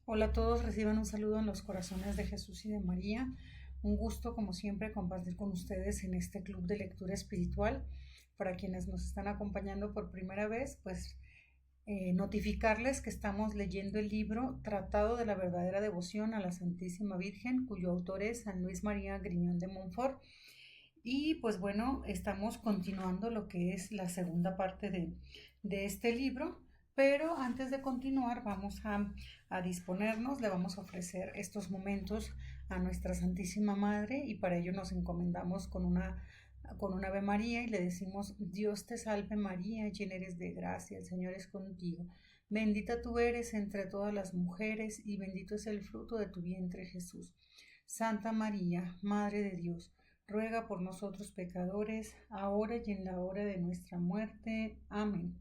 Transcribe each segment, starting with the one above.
Hola a todos, reciban un saludo en los corazones de Jesús y de María. Un gusto, como siempre, compartir con ustedes en este club de lectura espiritual. Para quienes nos están acompañando por primera vez, pues notificarles que estamos leyendo el libro Tratado de la verdadera devoción a la Santísima Virgen, cuyo autor es San Luis María Griñón de Montfort. Y pues bueno, estamos continuando lo que es la segunda parte de este libro, pero antes de continuar vamos a disponernos, le vamos a ofrecer estos momentos a nuestra Santísima Madre y para ello nos encomendamos con una Ave María y le decimos: Dios te salve María, llena eres de gracia, el Señor es contigo. Bendita tú eres entre todas las mujeres y bendito es el fruto de tu vientre Jesús. Santa María, Madre de Dios, ruega por nosotros pecadores, ahora y en la hora de nuestra muerte. Amén.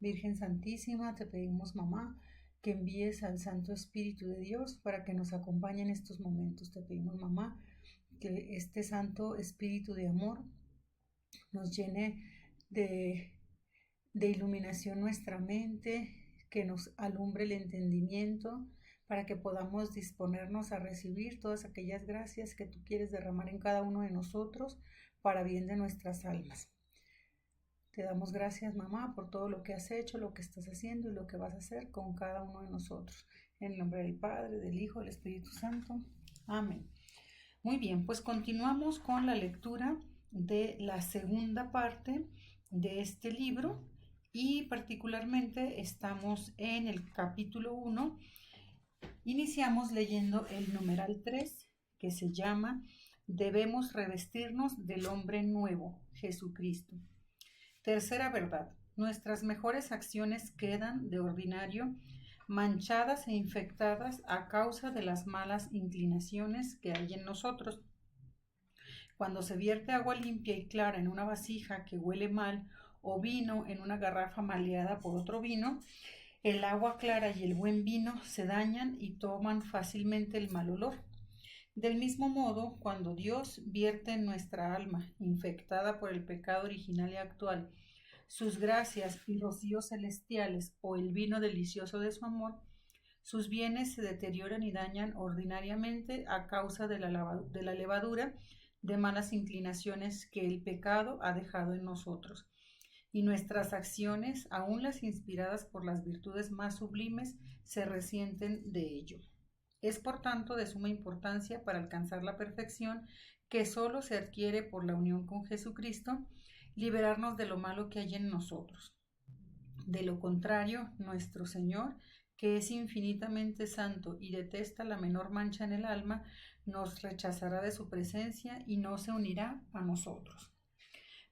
Virgen Santísima, te pedimos, mamá, que envíes al Santo Espíritu de Dios para que nos acompañe en estos momentos. Te pedimos, mamá, que este Santo Espíritu de amor nos llene de iluminación nuestra mente, que nos alumbre el entendimiento, para que podamos disponernos a recibir todas aquellas gracias que tú quieres derramar en cada uno de nosotros para bien de nuestras almas. Te damos gracias, mamá, por todo lo que has hecho, lo que estás haciendo y lo que vas a hacer con cada uno de nosotros. En el nombre del Padre, del Hijo, del Espíritu Santo. Amén. Muy bien, pues continuamos con la lectura de la segunda parte de este libro y particularmente estamos en el capítulo 1. Iniciamos leyendo el numeral 3, que se llama Debemos revestirnos del hombre nuevo, Jesucristo. Tercera verdad: nuestras mejores acciones quedan, de ordinario, manchadas e infectadas a causa de las malas inclinaciones que hay en nosotros. Cuando se vierte agua limpia y clara en una vasija que huele mal, o vino en una garrafa maleada por otro vino, el agua clara y el buen vino se dañan y toman fácilmente el mal olor. Del mismo modo, cuando Dios vierte en nuestra alma, infectada por el pecado original y actual, sus gracias y rocíos celestiales o el vino delicioso de su amor, sus bienes se deterioran y dañan ordinariamente a causa de la levadura de malas inclinaciones que el pecado ha dejado en nosotros. Y nuestras acciones, aun las inspiradas por las virtudes más sublimes, se resienten de ello. Es por tanto de suma importancia para alcanzar la perfección, que sólo se adquiere por la unión con Jesucristo, liberarnos de lo malo que hay en nosotros. De lo contrario, nuestro Señor, que es infinitamente santo y detesta la menor mancha en el alma, nos rechazará de su presencia y no se unirá a nosotros.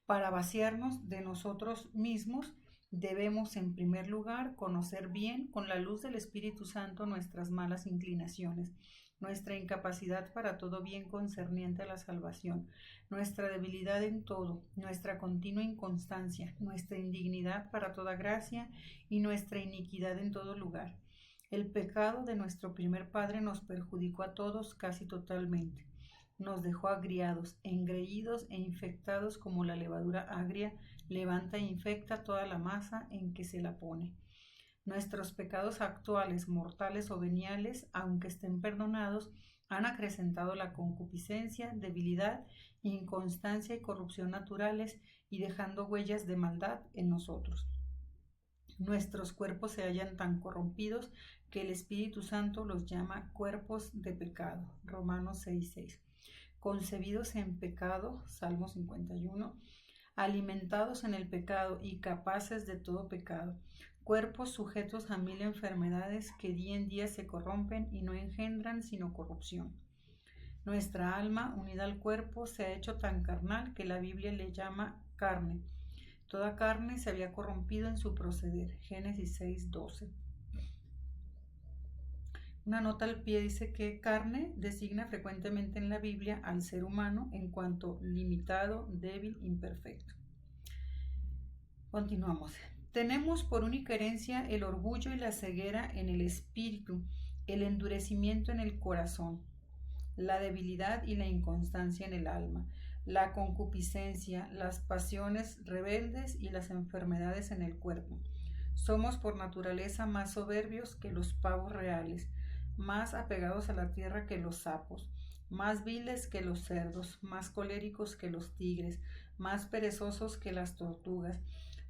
Para vaciarnos de nosotros mismos, debemos en primer lugar conocer bien con la luz del Espíritu Santo nuestras malas inclinaciones, nuestra incapacidad para todo bien concerniente a la salvación, nuestra debilidad en todo, nuestra continua inconstancia, nuestra indignidad para toda gracia y nuestra iniquidad en todo lugar. El pecado de nuestro primer padre nos perjudicó a todos casi totalmente. Nos dejó agriados, engreídos e infectados como la levadura agria levanta e infecta toda la masa en que se la pone. Nuestros pecados actuales, mortales o veniales, aunque estén perdonados, han acrecentado la concupiscencia, debilidad, inconstancia y corrupción naturales y dejando huellas de maldad en nosotros. Nuestros cuerpos se hallan tan corrompidos que el Espíritu Santo los llama cuerpos de pecado. Romanos 6:6. Concebidos en pecado, Salmo 51, alimentados en el pecado y capaces de todo pecado, cuerpos sujetos a 1000 enfermedades que día en día se corrompen y no engendran sino corrupción. Nuestra alma, unida al cuerpo, se ha hecho tan carnal que la Biblia le llama carne. Toda carne se había corrompido en su proceder. Génesis 6:12. Una nota al pie dice que carne designa frecuentemente en la Biblia al ser humano en cuanto limitado, débil, imperfecto. Continuamos. Tenemos por única herencia el orgullo y la ceguera en el espíritu, el endurecimiento en el corazón, la debilidad y la inconstancia en el alma, la concupiscencia, las pasiones rebeldes y las enfermedades en el cuerpo. Somos por naturaleza más soberbios que los pavos reales. más apegados a la tierra que los sapos, más viles que los cerdos, más coléricos que los tigres, más perezosos que las tortugas,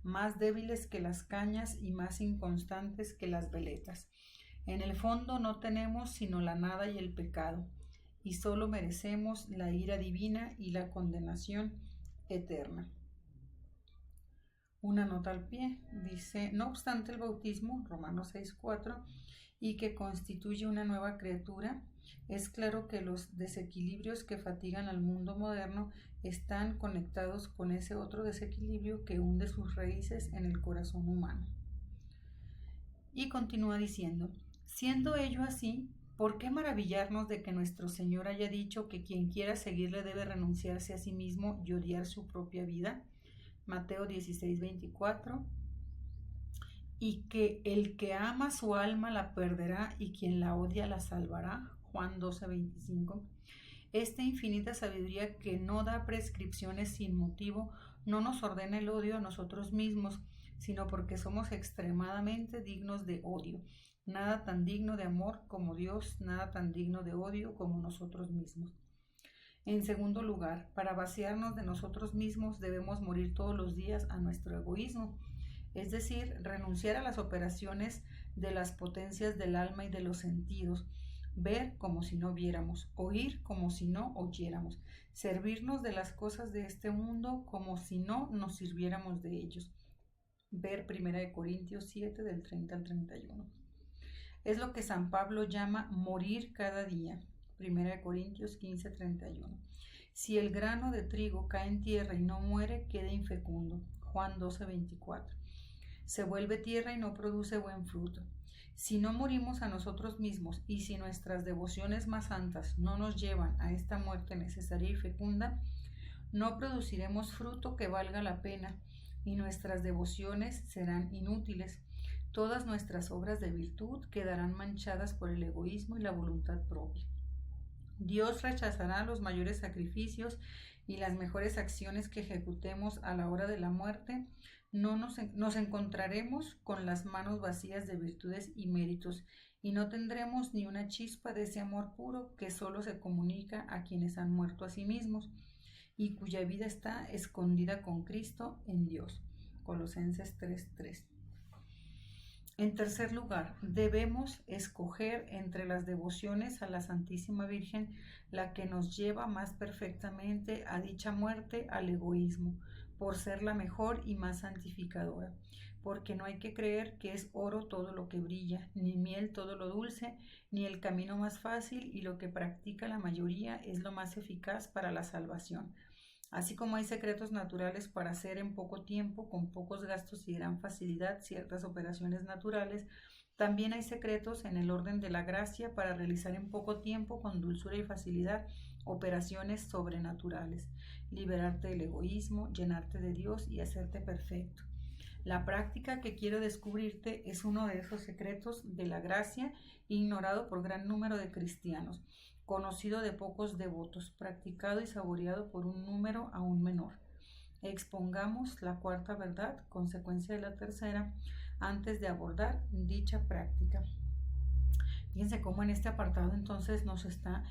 más débiles que las cañas y más inconstantes que las veletas. En el fondo no tenemos sino la nada y el pecado, y solo merecemos la ira divina y la condenación eterna. Una nota al pie, dice, no obstante el bautismo, Romanos 6:4, y que constituye una nueva criatura, es claro que los desequilibrios que fatigan al mundo moderno están conectados con ese otro desequilibrio que hunde sus raíces en el corazón humano. Y continúa diciendo, siendo ello así, ¿por qué maravillarnos de que nuestro Señor haya dicho que quien quiera seguirle debe renunciarse a sí mismo y odiar su propia vida? Mateo 16:24, y que el que ama su alma la perderá y quien la odia la salvará. Juan 12:25. Esta infinita sabiduría que no da prescripciones sin motivo, no nos ordena el odio a nosotros mismos, sino porque somos extremadamente dignos de odio. Nada tan digno de amor como Dios, nada tan digno de odio como nosotros mismos. En segundo lugar, para vaciarnos de nosotros mismos debemos morir todos los días a nuestro egoísmo, es decir, renunciar a las operaciones de las potencias del alma y de los sentidos, ver como si no viéramos, oír como si no oyéramos, servirnos de las cosas de este mundo como si no nos sirviéramos de ellos. Ver 1 Corintios 7 del 30 al 31. Es lo que San Pablo llama morir cada día. 1 Corintios 15:31. Si el grano de trigo cae en tierra y no muere, queda infecundo. Juan 12:24. Se vuelve tierra y no produce buen fruto. Si no morimos a nosotros mismos y si nuestras devociones más santas no nos llevan a esta muerte necesaria y fecunda, no produciremos fruto que valga la pena y nuestras devociones serán inútiles. Todas nuestras obras de virtud quedarán manchadas por el egoísmo y la voluntad propia. Dios rechazará los mayores sacrificios y las mejores acciones que ejecutemos a la hora de la muerte. Nos encontraremos con las manos vacías de virtudes y méritos y no tendremos ni una chispa de ese amor puro que solo se comunica a quienes han muerto a sí mismos y cuya vida está escondida con Cristo en Dios. Colosenses 3:3. En tercer lugar, debemos escoger entre las devociones a la Santísima Virgen la que nos lleva más perfectamente a dicha muerte al egoísmo, por ser la mejor y más santificadora, porque no hay que creer que es oro todo lo que brilla, ni miel todo lo dulce, ni el camino más fácil, y lo que practica la mayoría es lo más eficaz para la salvación. Así como hay secretos naturales para hacer en poco tiempo, con pocos gastos y gran facilidad ciertas operaciones naturales, también hay secretos en el orden de la gracia para realizar en poco tiempo, con dulzura y facilidad, operaciones sobrenaturales, liberarte del egoísmo, llenarte de Dios y hacerte perfecto. La práctica que quiero descubrirte es uno de esos secretos de la gracia ignorado por gran número de cristianos, conocido de pocos devotos, practicado y saboreado por un número aún menor. Expongamos la cuarta verdad, consecuencia de la tercera, antes de abordar dicha práctica. Fíjense cómo en este apartado entonces nos está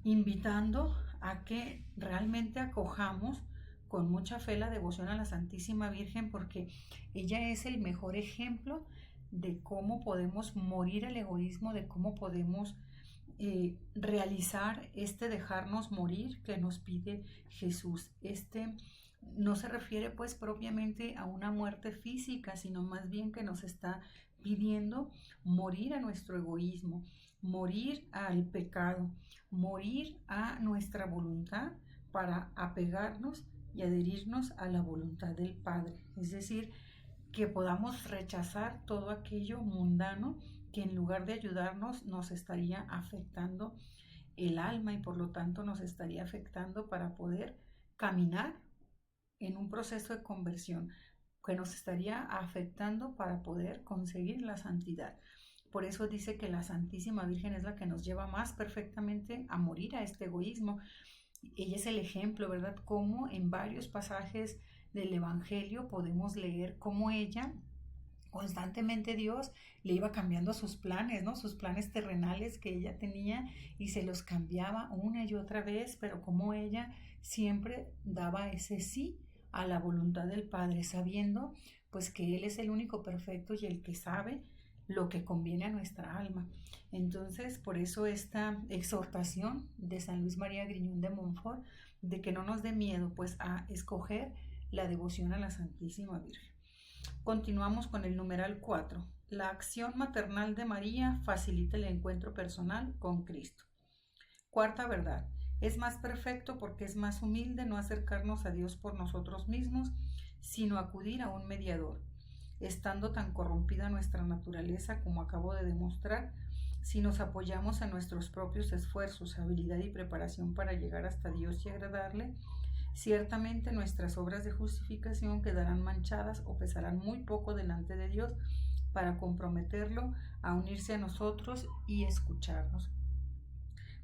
invitando a que realmente acojamos con mucha fe la devoción a la Santísima Virgen, porque ella es el mejor ejemplo de cómo podemos morir al egoísmo, de cómo podemos realizar este dejarnos morir que nos pide Jesús. No se refiere pues propiamente a una muerte física, sino más bien que nos está pidiendo morir a nuestro egoísmo, morir al pecado, morir a nuestra voluntad para apegarnos y adherirnos a la voluntad del Padre. Es decir, que podamos rechazar todo aquello mundano que en lugar de ayudarnos nos estaría afectando el alma y por lo tanto nos estaría afectando para poder caminar en un proceso de conversión, que nos estaría afectando para poder conseguir la santidad. Por eso dice que la Santísima Virgen es la que nos lleva más perfectamente a morir a este egoísmo. Ella es el ejemplo, ¿verdad? Como en varios pasajes del Evangelio podemos leer cómo ella, constantemente Dios le iba cambiando sus planes, ¿no? Sus planes terrenales que ella tenía y se los cambiaba una y otra vez, pero como ella siempre daba ese sí a la voluntad del Padre, sabiendo pues que Él es el único perfecto y el que sabe lo que conviene a nuestra alma. Entonces, por eso esta exhortación de San Luis María Griñón de Montfort, de que no nos dé miedo pues a escoger la devoción a la Santísima Virgen. Continuamos con el numeral 4. La acción maternal de María facilita el encuentro personal con Cristo. Cuarta verdad. Es más perfecto porque es más humilde no acercarnos a Dios por nosotros mismos, sino acudir a un mediador. Estando tan corrompida nuestra naturaleza como acabo de demostrar, si nos apoyamos en nuestros propios esfuerzos, habilidad y preparación para llegar hasta Dios y agradarle, ciertamente nuestras obras de justificación quedarán manchadas o pesarán muy poco delante de Dios para comprometerlo a unirse a nosotros y escucharnos.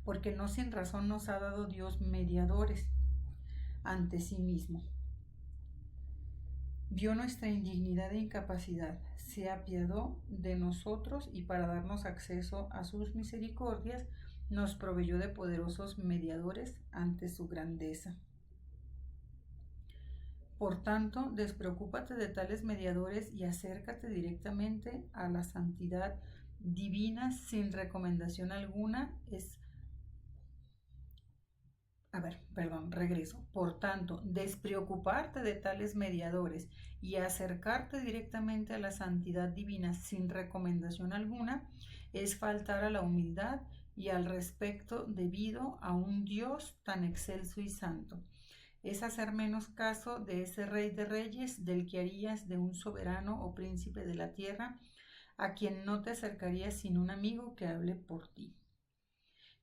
Porque no sin razón nos ha dado Dios mediadores ante sí mismo. Vio nuestra indignidad e incapacidad, se apiadó de nosotros y para darnos acceso a sus misericordias nos proveyó de poderosos mediadores ante su grandeza. Por tanto, despreocúpate de tales mediadores y acércate directamente a la santidad divina sin recomendación alguna. Por tanto, despreocuparte de tales mediadores y acercarte directamente a la santidad divina sin recomendación alguna es faltar a la humildad y al respeto debido a un Dios tan excelso y santo. Es hacer menos caso de ese Rey de Reyes del que harías de un soberano o príncipe de la tierra, a quien no te acercarías sin un amigo que hable por ti.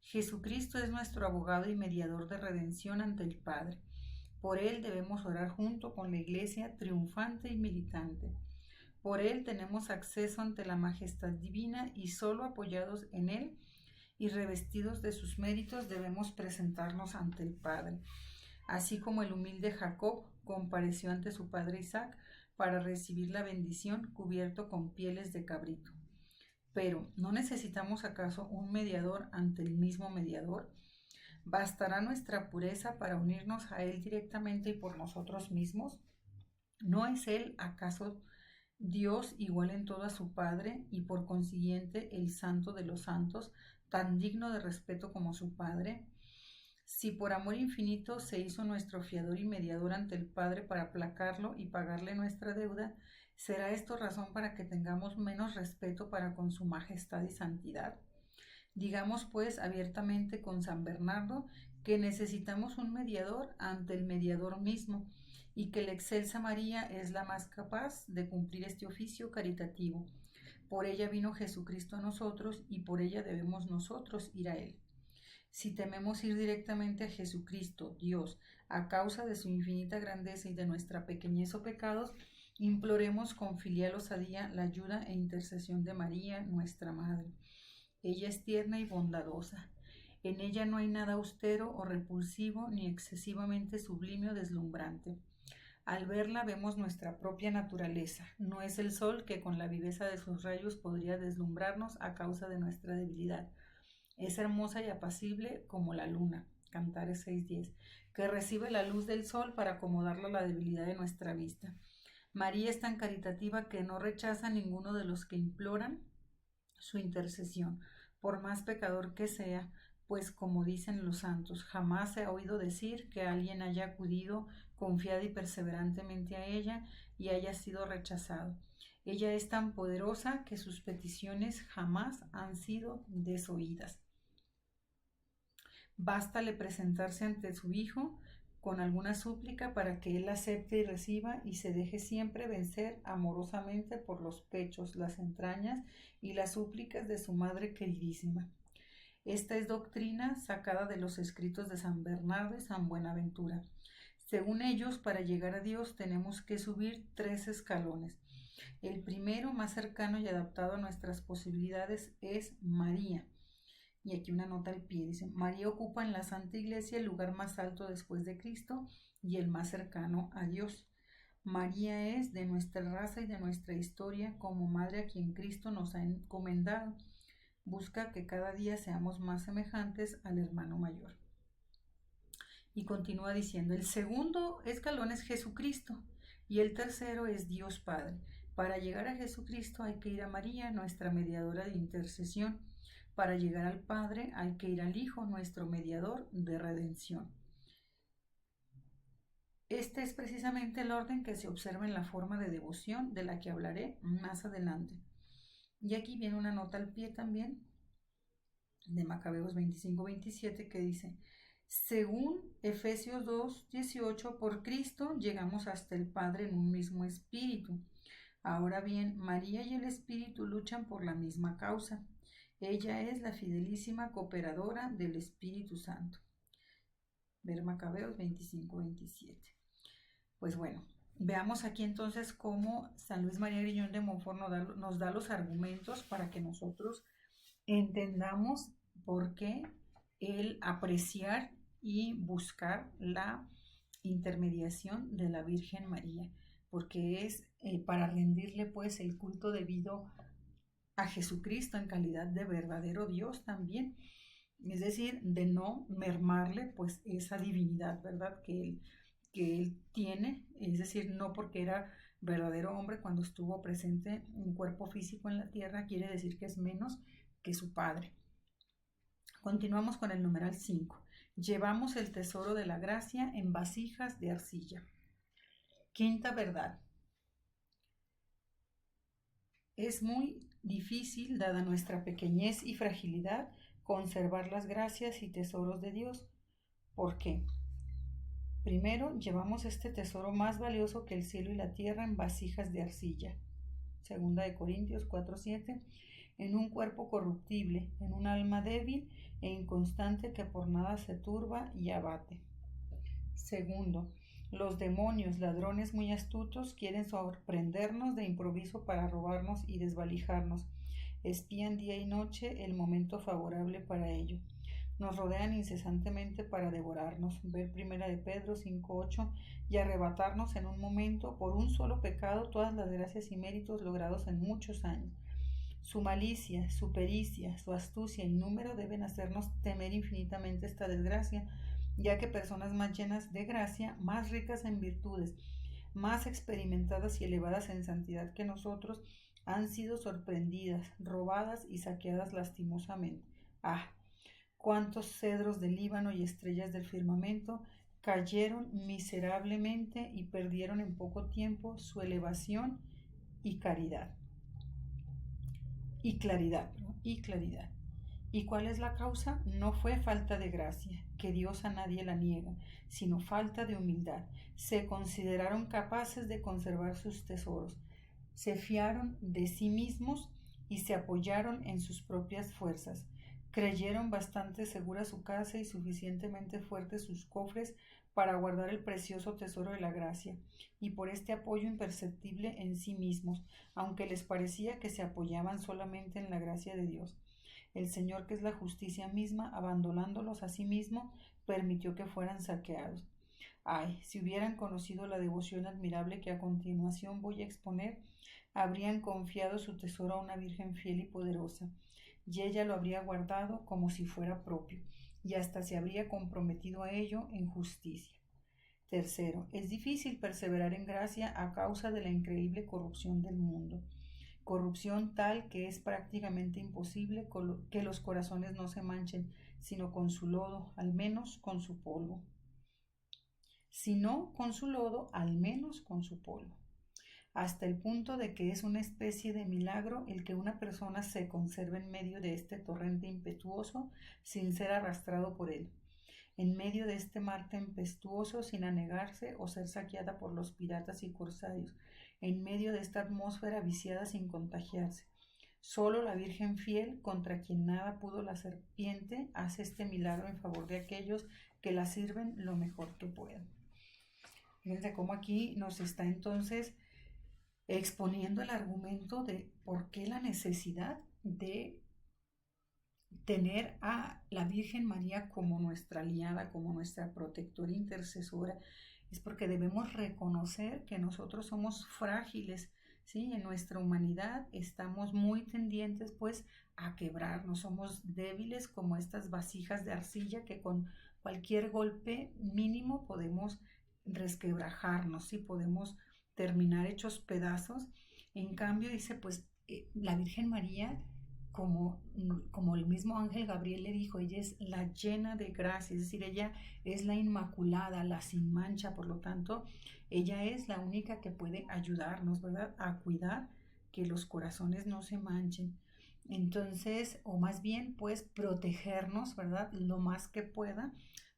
Jesucristo es nuestro abogado y mediador de redención ante el Padre. Por Él debemos orar junto con la Iglesia triunfante y militante. Por Él tenemos acceso ante la majestad divina y solo apoyados en Él y revestidos de sus méritos debemos presentarnos ante el Padre. Así como el humilde Jacob compareció ante su padre Isaac para recibir la bendición cubierto con pieles de cabrito. Pero, ¿no necesitamos acaso un mediador ante el mismo mediador? ¿Bastará nuestra pureza para unirnos a Él directamente y por nosotros mismos? ¿No es Él acaso Dios igual en todo a su Padre y por consiguiente el Santo de los Santos, tan digno de respeto como su Padre? Si por amor infinito se hizo nuestro fiador y mediador ante el Padre para aplacarlo y pagarle nuestra deuda, ¿será esto razón para que tengamos menos respeto para con su majestad y santidad? Digamos pues abiertamente con San Bernardo que necesitamos un mediador ante el mediador mismo y que la excelsa María es la más capaz de cumplir este oficio caritativo. Por ella vino Jesucristo a nosotros y por ella debemos nosotros ir a Él. Si tememos ir directamente a Jesucristo, Dios, a causa de su infinita grandeza y de nuestra pequeñez o pecados, imploremos con filial osadía la ayuda e intercesión de María, nuestra Madre. Ella es tierna y bondadosa. En ella no hay nada austero o repulsivo, ni excesivamente sublime o deslumbrante. Al verla vemos nuestra propia naturaleza. No es el sol que con la viveza de sus rayos podría deslumbrarnos a causa de nuestra debilidad. Es hermosa y apacible como la luna, Cantares 6:10, que recibe la luz del sol para acomodarla a la debilidad de nuestra vista. María es tan caritativa que no rechaza a ninguno de los que imploran su intercesión, por más pecador que sea, pues como dicen los santos, jamás se ha oído decir que alguien haya acudido confiada y perseverantemente a ella y haya sido rechazado. Ella es tan poderosa que sus peticiones jamás han sido desoídas. Bástale presentarse ante su Hijo con alguna súplica para que Él acepte y reciba y se deje siempre vencer amorosamente por los pechos, las entrañas y las súplicas de su Madre queridísima. Esta es doctrina sacada de los escritos de San Bernardo y San Buenaventura. Según ellos, para llegar a Dios tenemos que subir 3 escalones. El primero, más cercano y adaptado a nuestras posibilidades, es María. Y aquí una nota al pie, dice, María ocupa en la Santa Iglesia el lugar más alto después de Cristo y el más cercano a Dios. María es de nuestra raza y de nuestra historia como madre a quien Cristo nos ha encomendado. Busca que cada día seamos más semejantes al hermano mayor. Y continúa diciendo, el segundo escalón es Jesucristo y el tercero es Dios Padre. Para llegar a Jesucristo hay que ir a María, nuestra mediadora de intercesión. Para llegar al Padre hay que ir al Hijo, nuestro mediador de redención. Este es precisamente el orden que se observa en la forma de devoción de la que hablaré más adelante. Y aquí viene una nota al pie también de Macabeos 25-27 que dice, según Efesios 2:18, por Cristo llegamos hasta el Padre en un mismo espíritu. Ahora bien, María y el Espíritu luchan por la misma causa. Ella es la fidelísima cooperadora del Espíritu Santo. Ver Macabeos 25-27. Pues bueno, veamos aquí entonces cómo San Luis María Griñón de Montfort nos da los argumentos para que nosotros entendamos por qué el apreciar y buscar la intermediación de la Virgen María, porque es para rendirle pues el culto debido a Jesucristo en calidad de verdadero Dios también, es decir, de no mermarle pues esa divinidad, ¿verdad? Que él tiene, es decir, no porque era verdadero hombre cuando estuvo presente en cuerpo físico en la tierra, quiere decir que es menos que su Padre. Continuamos con el numeral 5. Llevamos el tesoro de la gracia en vasijas de arcilla. Quinta verdad. Es muy difícil, dada nuestra pequeñez y fragilidad, conservar las gracias y tesoros de Dios. ¿Por qué? Primero, llevamos este tesoro más valioso que el cielo y la tierra en vasijas de arcilla. Segunda de Corintios 4:7. En un cuerpo corruptible, en un alma débil e inconstante que por nada se turba y abate. Segundo, los demonios, ladrones muy astutos, quieren sorprendernos de improviso para robarnos y desvalijarnos. Espían día y noche el momento favorable para ello. Nos rodean incesantemente para devorarnos, ver 1 de Pedro 5:8, y arrebatarnos en un momento, por un solo pecado, todas las gracias y méritos logrados en muchos años. Su malicia, su pericia, su astucia y número deben hacernos temer infinitamente esta desgracia, ya que personas más llenas de gracia, más ricas en virtudes, más experimentadas y elevadas en santidad que nosotros, han sido sorprendidas, robadas y saqueadas lastimosamente. ¡Ah! Cuántos cedros del Líbano y estrellas del firmamento cayeron miserablemente y perdieron en poco tiempo su elevación y claridad. ¿Y cuál es la causa? No fue falta de gracia, que Dios a nadie la niega, sino falta de humildad. Se consideraron capaces de conservar sus tesoros, se fiaron de sí mismos y se apoyaron en sus propias fuerzas. Creyeron bastante segura su casa y suficientemente fuertes sus cofres para guardar el precioso tesoro de la gracia, y por este apoyo imperceptible en sí mismos, aunque les parecía que se apoyaban solamente en la gracia de Dios. El Señor, que es la justicia misma, abandonándolos a sí mismo, permitió que fueran saqueados. Ay, si hubieran conocido la devoción admirable que a continuación voy a exponer, habrían confiado su tesoro a una Virgen fiel y poderosa, y ella lo habría guardado como si fuera propio, y hasta se habría comprometido a ello en justicia. Tercero, es difícil perseverar en gracia a causa de la increíble corrupción del mundo. Corrupción tal que es prácticamente imposible que los corazones no se manchen, sino con su lodo, al menos con su polvo. Si no con su lodo, al menos con su polvo. Hasta el punto de que es una especie de milagro el que una persona se conserve en medio de este torrente impetuoso sin ser arrastrado por él, en medio de este mar tempestuoso sin anegarse o ser saqueada por los piratas y corsarios, en medio de esta atmósfera viciada sin contagiarse. Solo la Virgen fiel, contra quien nada pudo la serpiente, hace este milagro en favor de aquellos que la sirven lo mejor que pueden. Fíjense cómo aquí nos está entonces exponiendo el argumento de por qué la necesidad de tener a la Virgen María como nuestra aliada, como nuestra protectora intercesora es porque debemos reconocer que nosotros somos frágiles, ¿sí? En nuestra humanidad estamos muy tendientes pues a quebrarnos, somos débiles como estas vasijas de arcilla que con cualquier golpe mínimo podemos resquebrajarnos, ¿sí? Podemos terminar hechos pedazos. En cambio dice pues la Virgen María, como el mismo ángel Gabriel le dijo, ella es la llena de gracia, es decir, ella es la inmaculada, la sin mancha, por lo tanto, ella es la única que puede ayudarnos, ¿verdad?, a cuidar que los corazones no se manchen. Entonces, o más bien, pues protegernos, ¿verdad?, lo más que pueda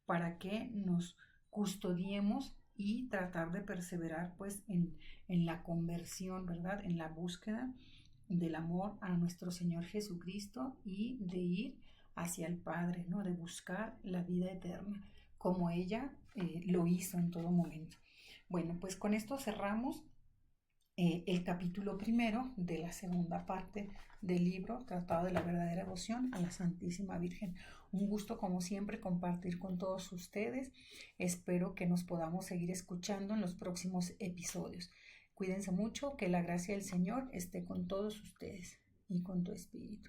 para que nos custodiemos y tratar de perseverar pues en la conversión, ¿verdad?, en la búsqueda del amor a nuestro Señor Jesucristo y de ir hacia el Padre, ¿no? De buscar la vida eterna, como ella lo hizo en todo momento. Bueno, pues con esto cerramos el capítulo primero de la segunda parte del libro Tratado de la Verdadera Devoción a la Santísima Virgen. Un gusto, como siempre, compartir con todos ustedes. Espero que nos podamos seguir escuchando en los próximos episodios. Cuídense mucho, que la gracia del Señor esté con todos ustedes y con tu espíritu.